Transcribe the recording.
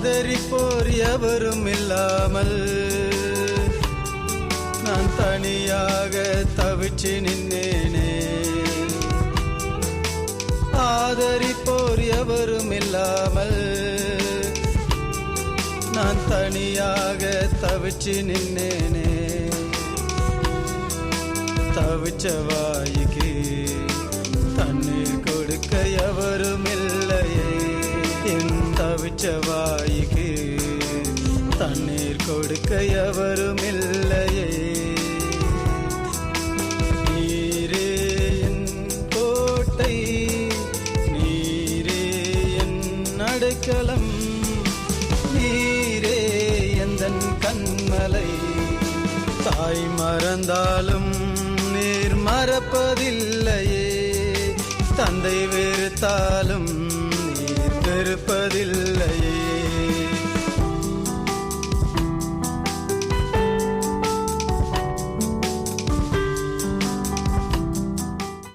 ஆதரிப்போர் எவரும் இல்லாமல் நான் தனியாக தவிச்சு நின்னேனே. ஆதரிப்போர் எவரும் இல்லாமல் நான் தனியாக தவிச்சு நின்னேனே. தவிச்ச வாய்க்கு தண்ணீர் கொடுக்க எவரும் இல்லையே. என் தவிச்ச வாய்க்கு தண்ணீர் கொடுக்க எவரும் இல்லையே. நீரே என் கோட்டை, நீரே என் அடைக்கலம், நீரே எந்தன் கண்மலை. தாய் மறந்தாலும் நீர் மறப்பதில்லையே. தந்தை வெறுத்தாலும் நீர் வெறுப்பதில்லையே.